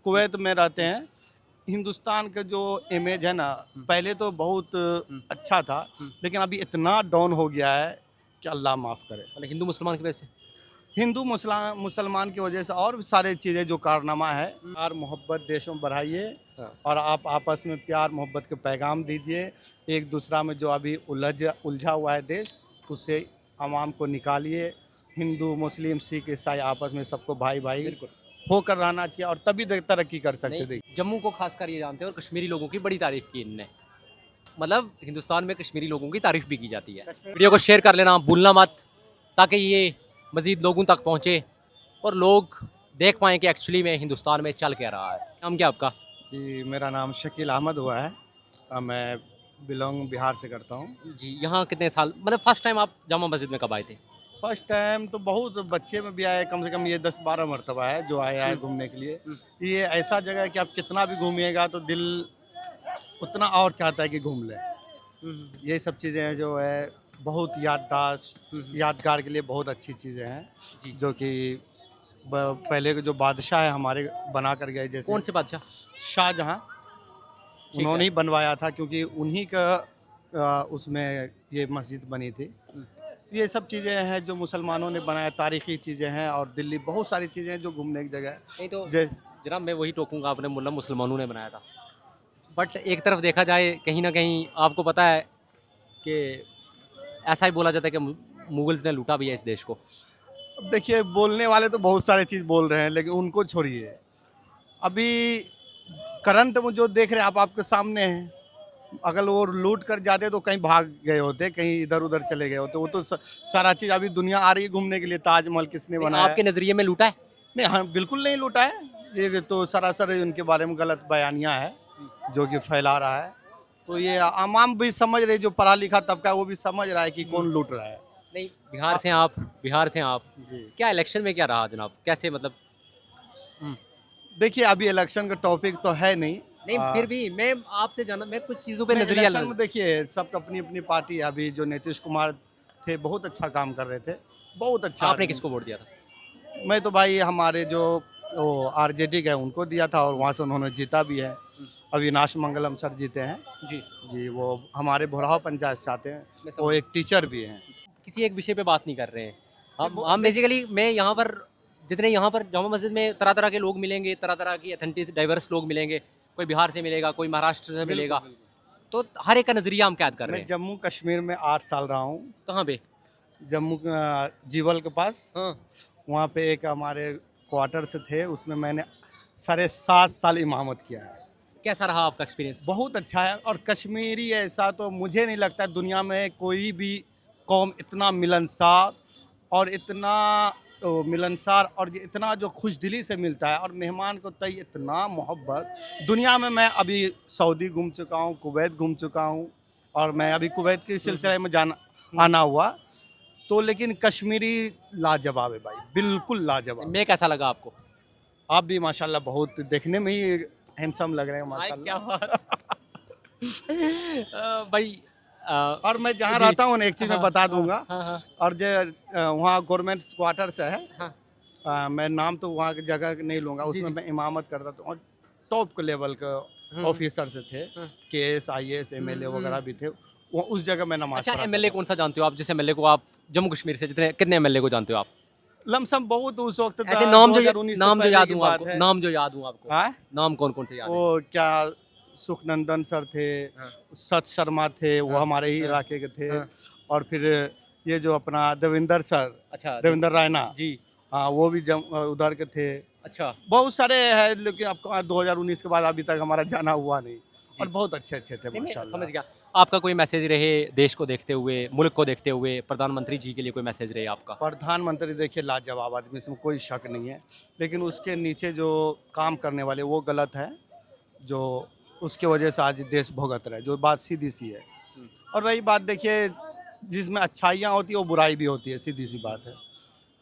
Kuwait में रहते हैं। हिंदुस्तान का जो इमेज है ना, पहले तो बहुत अच्छा था, लेकिन अभी इतना डाउन हो गया है कि अल्लाह माफ़ करे। मतलब हिंदू मुसलमान की वजह से। हिंदू मुसलमान की वजह से और भी सारे चीज़ें जो कारनामा है, प्यार मोहब्बत देशों में बढ़ाइए हाँ। और आप आपस में प्यार मोहब्बत के पैगाम दीजिए। एक दूसरा में जो अभी उलझा हुआ है देश, उससे आवाम को निकालिए। हिंदू मुस्लिम सिख ईसाई आपस में सबको भाई भाई बिल्कुल। होकर रहना चाहिए और तभी तरक्की कर सकते। नहीं, देखिए, जम्मू को खासकर ये जानते हैं और कश्मीरी लोगों की बड़ी तारीफ की इनने। मतलब हिंदुस्तान में कश्मीरी लोगों की तारीफ भी की जाती है। कश्मीर वीडियो को शेयर कर लेना भूलना मत, ताकि ये मजीद लोगों तक पहुंचे और लोग देख पाएं कि एक्चुअली में हिंदुस्तान में चल क्या रहा है। नाम क्या आपका? जी, मेरा नाम शकील अहमद हुआ है। मैं बिलोंग बिहार से करता हूँ। जी, यहाँ कितने साल, मतलब फर्स्ट टाइम आप जामा मस्जिद में कब आए थे? फर्स्ट टाइम तो बहुत बच्चे में भी आए, कम से कम ये 10-12 मरतबा है जो आया है घूमने के लिए। ये ऐसा जगह है कि आप कितना भी घूमिएगा तो दिल उतना और चाहता है कि घूम लें। ये सब चीज़ें हैं जो है बहुत यादगार के लिए बहुत अच्छी चीज़ें हैं, जी। जो कि पहले के जो बादशाह है हमारे बना कर गए, जैसे कौन से बादशाह? शाहजहाँ, ठीक उन्होंने है। ही बनवाया था क्योंकि उन्हीं का उसमें ये मस्जिद बनी थी। ये सब चीज़ें हैं जो मुसलमानों ने बनाया, तारीख़ी चीज़ें हैं और दिल्ली बहुत सारी चीज़ें हैं जो घूमने की जगह है। नहीं तो जैसे जनाब मैं वही टोकूंगा, आपने बोला मुसलमानों ने बनाया था, बट एक तरफ देखा जाए कहीं ना कहीं आपको पता है कि ऐसा ही बोला जाता है कि मुगल्स ने लूटा भी है इस देश को। अब देखिए, बोलने वाले तो बहुत सारे चीज़ बोल रहे हैं, लेकिन उनको छोड़िए। अभी करंट में जो देख रहे हैं आप, आपके सामने हैं। अगर वो लूट कर जाते तो कहीं भाग गए होते, कहीं इधर उधर चले गए होते। वो तो सारा चीज़ अभी दुनिया आ रही है घूमने के लिए। ताजमहल किसने नहीं, बनाया है? आपके नज़रिए में लूटा है? नहीं, हाँ, बिल्कुल नहीं लूटा है। ये तो सरासर उनके बारे में गलत बयानियाँ है जो कि फैला रहा है। तो ये आवाम भी समझ रही, जो पढ़ा लिखा तबका है वो भी समझ रहा है कि कौन लूट रहा है। नहीं, बिहार से हैं आप, बिहार से हैं आप, जी, क्या इलेक्शन में क्या रहा जनाब, कैसे मतलब? देखिए, अभी इलेक्शन का टॉपिक तो है नहीं। नहीं फिर भी मैं आपसे जाना, मैं कुछ चीज़ों पे नहीं, नज़रिया इलेक्शन में देखिए सबका अपनी अपनी पार्टी है। अभी जो नीतीश कुमार थे बहुत अच्छा काम कर रहे थे, बहुत अच्छा आपने आदमी। किसको वोट दिया था? मैं तो भाई हमारे जो वो आरजेडी का है उनको दिया था और वहाँ से उन्होंने जीता भी है। अविनाश मंगलम सर जीते हैं। जी। जी, वो हमारे भोराव पंचायत से आते हैं। मैं वो समझ एक टीचर भी हैं। किसी एक विषय पे बात नहीं कर रहे हैं नहीं, हम बेसिकली। मैं यहाँ पर जितने यहाँ पर जामा मस्जिद में तरह तरह के लोग मिलेंगे, तरह तरह की अथेंटिक डाइवर्स लोग मिलेंगे, कोई बिहार से मिलेगा, कोई महाराष्ट्र से बिल्कुल मिलेगा, बिल्कुल। तो हर एक का नज़रिया हम कैद कर रहे मैं हैं। जम्मू कश्मीर में 8 साल रहा हूँ। कहाँ पे? जम्मू जीवल के पास। हाँ। वहाँ पे एक हमारे क्वार्टर्स थे, उसमें मैंने साढ़े 7 साल इमामत किया है। कैसा रहा आपका एक्सपीरियंस? बहुत अच्छा है। और कश्मीरी ऐसा तो मुझे नहीं लगता दुनिया में कोई भी कौम इतना मिलनसार और इतना मिलनसार और ये इतना जो खुशदिली से मिलता है और मेहमान को तय इतना मोहब्बत। दुनिया में मैं अभी सऊदी घूम चुका हूँ, कुवैत घूम चुका हूँ और मैं अभी कुवैत के सिलसिले में जाना आना हुआ। तो लेकिन कश्मीरी लाजवाब है भाई, बिल्कुल लाजवाब। मैं कैसा लगा आपको? आप भी माशाल्लाह बहुत देखने में ही हैंडसम लग रहे हैं भाई क्या माशाल्लाह। बात। भाई और मैं जहाँ जी। रहता हूँ ना, एक चीज़ मैं हाँ बता हाँ दूंगा। हाँ हाँ और जो वहाँ गवर्नमेंट क्वार्टर्स है, हाँ। मैं नाम तो वहाँ की जगह नहीं लूँगा, जी उसमें जी। मैं इमामत करता था और टॉप के लेवल के ऑफिसर्स थे। हाँ। केएस आईएएस एमएलए वगैरह भी थे। वो उस जगह मैं नमाज अच्छा, पढ़ाता एमएलए था। कौन सा जानते हो आप, जिस एमएलए को आप जम्मू कश्मीर से जितने कितने एमएलए को जानते हो आप? लमसम बहुत उस वक्त ऐसे नाम जो 2019 से नाम जो पहले याद की हूँ बात आपको, है। नाम जो याद हूँ आपको, हाँ, नाम कौन कौन से याद है? वो क्या सुखनंदन सर थे, हाँ सत शर्मा थे, वो हाँ हमारे ही हाँ इलाके के थे। हाँ। और फिर ये जो अपना देवेंद्र सर, अच्छा देवेंद्र रायना, जी। हाँ वो भी उधर के थे। अच्छा बहुत सारे हैं, लेकिन आपका 2019 के बाद अभी तक हमारा जाना हुआ नहीं। और जी। बहुत अच्छे अच्छे थे नहीं मैं समझ माशाल्लाह। गया। आपका कोई मैसेज रहे देश को देखते हुए, मुल्क को देखते हुए, प्रधानमंत्री जी के लिए कोई मैसेज रहे आपका? प्रधानमंत्री देखिए लाजवाब आदमी, इसमें कोई शक नहीं है, लेकिन उसके नीचे जो काम करने वाले वो गलत है, जो उसके वजह से आज देश भुगत रहा है, जो बात सीधी सी है। और रही बात देखिए, जिसमें अच्छाइयाँ होती है वो बुराई भी होती है, सीधी सी बात है।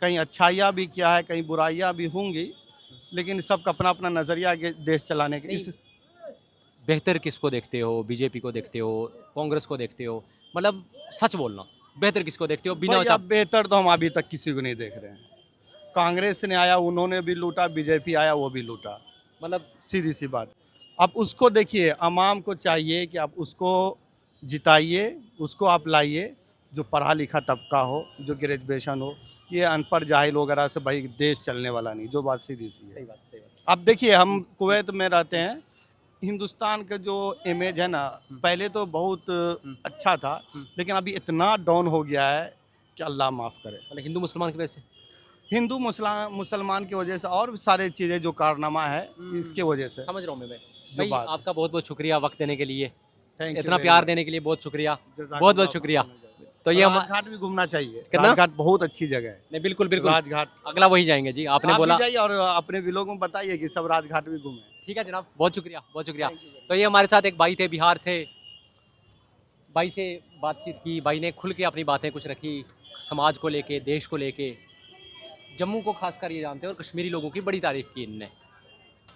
कहीं अच्छाइयाँ भी क्या है, कहीं बुराइयाँ भी होंगी, लेकिन सबका अपना अपना नज़रिया है देश चलाने के। नहीं, इस बेहतर किसको देखते हो, बीजेपी को देखते हो, कांग्रेस को देखते हो, मतलब सच बोलना, बेहतर किसको देखते हो बिना भाई, अब चाप? बेहतर तो हम अभी तक किसी को नहीं देख रहे हैं। कांग्रेस ने आया उन्होंने भी लूटा, बीजेपी आया वो भी लूटा। मतलब सीधी सी बात। आप उसको देखिए, अवाम को चाहिए कि आप उसको जिताइए, उसको आप लाइए जो पढ़ा लिखा तबका हो, जो ग्रेजुएशन हो। ये अनपढ़ जाहिल वगैरह से भाई देश चलने वाला नहीं, जो बात सीधी सी है। सही बात, सही बात। अब देखिए, हम कुवैत में रहते हैं, हिंदुस्तान का जो इमेज है ना, पहले तो बहुत अच्छा था, लेकिन अभी इतना डाउन हो गया है कि अल्लाह माफ़ करे। मतलब हिंदू मुसलमान की वजह से। हिंदू मुसलमान की वजह से और भी सारी चीज़ें जो कारनामा है, इसके वजह से। समझ रहा हूँ मैं जो भाई। बात है। आपका बहुत बहुत शुक्रिया वक्त देने के लिए, Thank you इतना very प्यार much. देने के लिए बहुत शुक्रिया, जज़ाकल्लाह बहुत बहुत शुक्रिया। तो ये हम राजघाट भी घूमना चाहिए। कितना? राजघाट बहुत अच्छी जगह है। नहीं, बिल्कुल बिल्कुल राजघाट अगला वही जाएंगे जी। आपने आप भी बोला जाइए और अपने भी लोगों को बताइए कि सब राजघाट भी घूमें। ठीक है जनाब, बहुत शुक्रिया, बहुत शुक्रिया। तो ये हमारे साथ एक भाई थे बिहार से, भाई से बातचीत की, भाई ने खुल के अपनी बातें कुछ रखी समाज को लेके, देश को लेके। जम्मू को खासकर ये जानते हैं, और कश्मीरी लोगों की बड़ी तारीफ़ की इनने।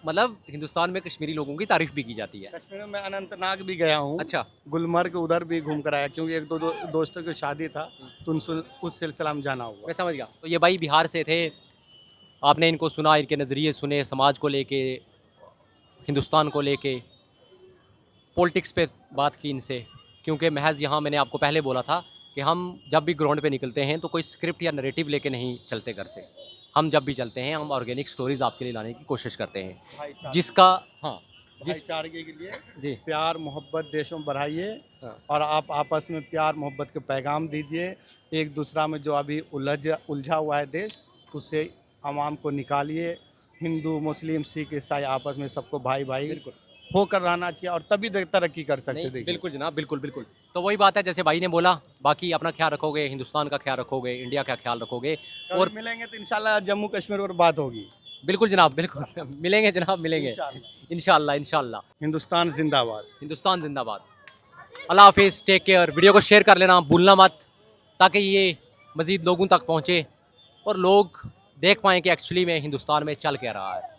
मतलब हिंदुस्तान में कश्मीरी लोगों की तारीफ़ भी की जाती है। कश्मीर में अनंतनाग भी गया हूँ। अच्छा। गुलमर्ग उधर भी घूम कर आया, क्योंकि एक दो दोस्तों की शादी था, तो उस सिलसिला में जाना हुआ। मैं समझ गया। तो ये भाई बिहार से थे, आपने इनको सुना, इनके नज़रिए सुने समाज को लेके, हिंदुस्तान को लेके, पॉलिटिक्स पे बात की इनसे। क्योंकि महज यहाँ मैंने आपको पहले बोला था कि हम जब भी ग्राउंड पे निकलते हैं तो कोई स्क्रिप्ट या नरेटिव लेके नहीं चलते घर से। हम जब भी चलते हैं हम ऑर्गेनिक स्टोरीज आपके लिए लाने की कोशिश करते हैं, जिसका हाँ भाईचारे के लिए जी प्यार मोहब्बत देशों में बढ़ाइए, हाँ। और आप आपस में प्यार मोहब्बत के पैगाम दीजिए। एक दूसरा में जो अभी उलझा हुआ है देश, उससे आवाम को निकालिए। हिंदू मुस्लिम सिख ईसाई आपस में सबको भाई भाई बिल्कुल। होकर रहना चाहिए, और तभी तरक्की कर सकते। नहीं देखिए, बिल्कुल जनाब, बिल्कुल बिल्कुल। तो वही बात है जैसे भाई ने बोला, बाकी अपना ख्याल रखोगे, हिंदुस्तान का ख्याल रखोगे, इंडिया का ख्याल रखोगे। और और मिलेंगे तो इंशाल्लाह जम्मू कश्मीर पर बात होगी। बिल्कुल जनाब, बिल्कुल मिलेंगे जनाब, मिलेंगे इंशाल्लाह इंशाल्लाह। हिंदुस्तान जिंदाबाद। हिंदुस्तान जिंदाबाद। अल्लाह हाफिज़, टेक केयर। वीडियो को शेयर कर लेना भूलना मत, ताकि ये मज़ीद लोगों तक पहुँचे और लोग देख पाएँ कि एक्चुअली में हिंदुस्तान में चल क्या रहा है।